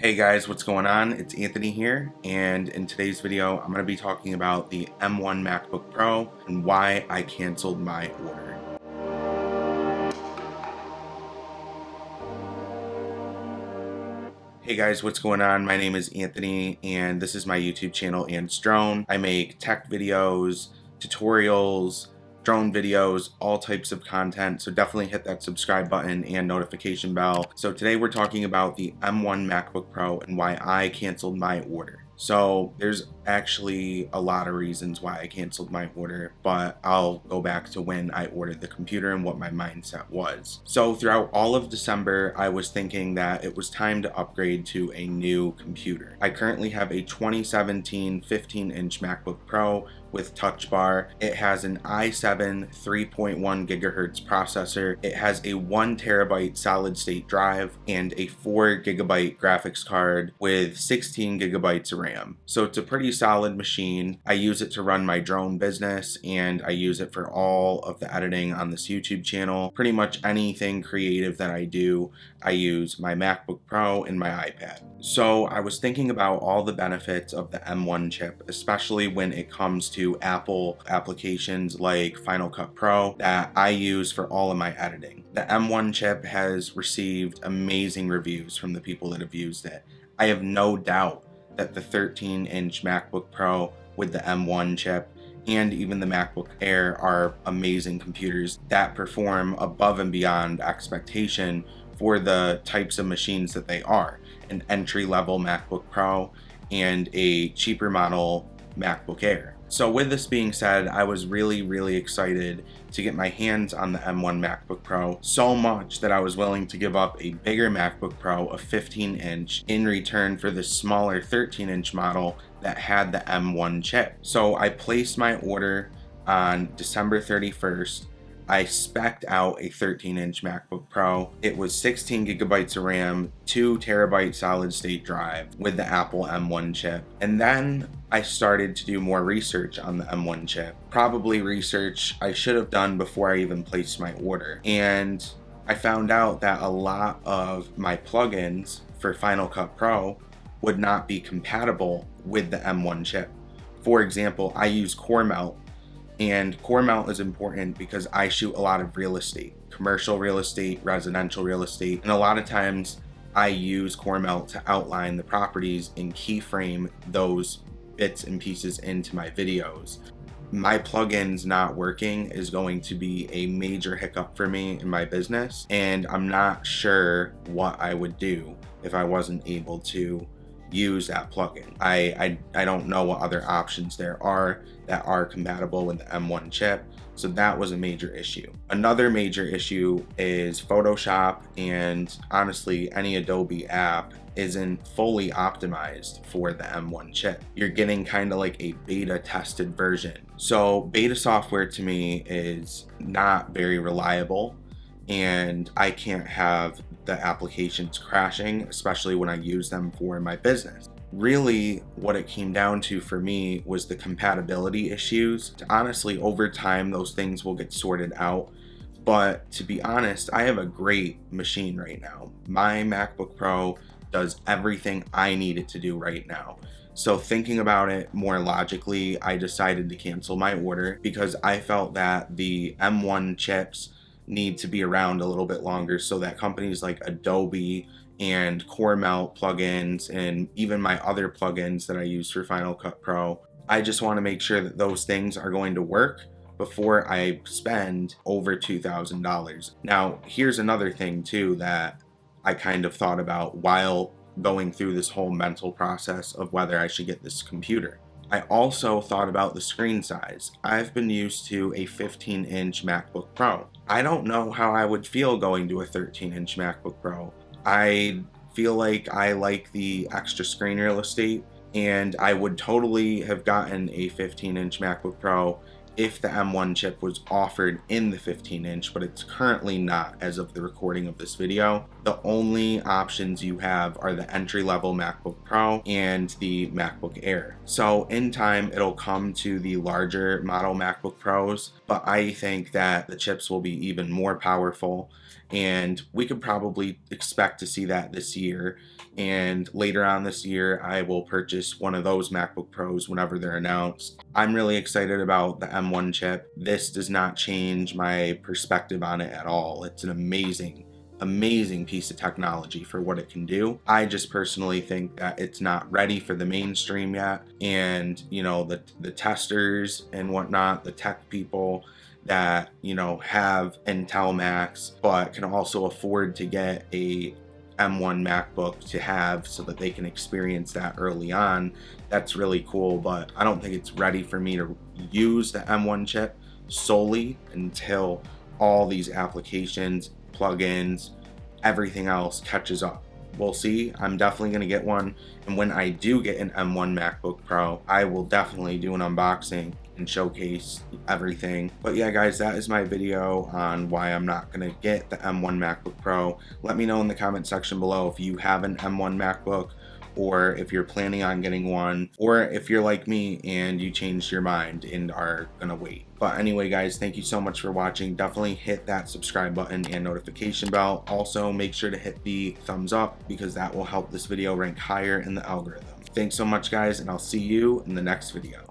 Hey guys, what's going on? It's Anthony here, and in today's video I'm going to be talking about the M1 MacBook Pro and why I canceled my order. Hey guys, what's going on? My name is Anthony and this is my YouTube channel and drone. I make tech videos, tutorials, drone videos, all types of content, so definitely hit that subscribe button and notification bell. So today we're talking about the M1 MacBook Pro and why I canceled my order. So there's actually a lot of reasons why I canceled my order, but I'll go back to when I ordered the computer and what my mindset was. So throughout all of December, I was thinking that it was time to upgrade to a new computer. I currently have a 2017 15-inch MacBook Pro with touch bar. It has an i7 3.1 gigahertz processor. It has a 1 terabyte solid state drive and a 4 gigabyte graphics card with 16 gigabytes of RAM. So it's a pretty solid machine. I use it to run my drone business and I use it for all of the editing on this YouTube channel. Pretty much anything creative that I do, I use my MacBook Pro and my iPad. So I was thinking about all the benefits of the M1 chip, especially when it comes to Apple applications like Final Cut Pro that I use for all of my editing. The M1 chip has received amazing reviews from the people that have used it. I have no doubt that the 13-inch MacBook Pro with the M1 chip and even the MacBook Air are amazing computers that perform above and beyond expectation for the types of machines that they are. An entry-level MacBook Pro and a cheaper model MacBook Air. So with this being said, I was really excited to get my hands on the M1 MacBook Pro, so much that I was willing to give up a bigger MacBook Pro, a 15-inch, in return for the smaller 13-inch model that had the M1 chip. So I placed my order on December 31st. I spec'd out a 13-inch MacBook Pro. It was 16 gigabytes of RAM, 2 terabyte solid state drive with the Apple M1 chip. And then I started to do more research on the M1 chip. Probably research I should have done before I even placed my order. And I found out that a lot of my plugins for Final Cut Pro would not be compatible with the M1 chip. For example, I use Core Mount. And core mount is important because I shoot a lot of real estate, commercial real estate, residential real estate, and a lot of times I use core mount to outline the properties and keyframe those bits and pieces into my videos. My plugins not working is going to be a major hiccup for me in my business, and I'm not sure what I would do if I wasn't able to use that plugin. I don't know what other options there are that are compatible with the M1 chip, so that was a major issue. Another major issue is Photoshop, and honestly any Adobe app isn't fully optimized for the M1 chip. You're getting kind of like a beta tested version. So beta software to me is not very reliable, and I can't have the applications crashing, especially when I use them for my business. Really, what it came down to for me was the compatibility issues. Honestly, over time, those things will get sorted out. But to be honest, I have a great machine right now. My MacBook Pro does everything I need it to do right now. So thinking about it more logically, I decided to cancel my order because I felt that the M1 chips need to be around a little bit longer so that companies like Adobe and Core Mount plugins and even my other plugins that I use for Final Cut Pro, I just want to make sure that those things are going to work before I spend over $2,000. Now, here's another thing too that I kind of thought about while going through this whole mental process of whether I should get this computer. I also thought about the screen size. I've been used to a 15-inch MacBook Pro. I don't know how I would feel going to a 13-inch MacBook Pro. I feel like I like the extra screen real estate, and I would totally have gotten a 15-inch MacBook Pro if the M1 chip was offered in the 15-inch, but it's currently not as of the recording of this video. The only options you have are the entry-level MacBook Pro and the MacBook Air. So in time, it'll come to the larger model MacBook Pros, but I think that the chips will be even more powerful and we could probably expect to see that this year. And later on this year, I will purchase one of those MacBook Pros whenever they're announced. I'm really excited about the M1 chip. This does not change my perspective on it at all. It's an amazing piece of technology for what it can do. I just personally think that it's not ready for the mainstream yet, and you know, the testers and whatnot, the tech people that, you know, have Intel Macs but can also afford to get a M1 MacBook to have so that they can experience that early on, that's really cool. But I don't think it's ready for me to use the M1 chip solely until all these applications, plugins, everything else catches up. We'll see. I'm definitely going to get one, and when I do get an M1 MacBook Pro, I will definitely do an unboxing and showcase everything. But yeah guys, that is my video on why I'm not going to get the M1 MacBook Pro. Let me know in the comment section below if you have an M1 MacBook, or if you're planning on getting one, or if you're like me and you changed your mind and are gonna wait. But anyway guys, thank you so much for watching. Definitely hit that subscribe button and notification bell. Also make sure to hit the thumbs up, because that will help this video rank higher in the algorithm. Thanks so much guys, and I'll see you in the next video.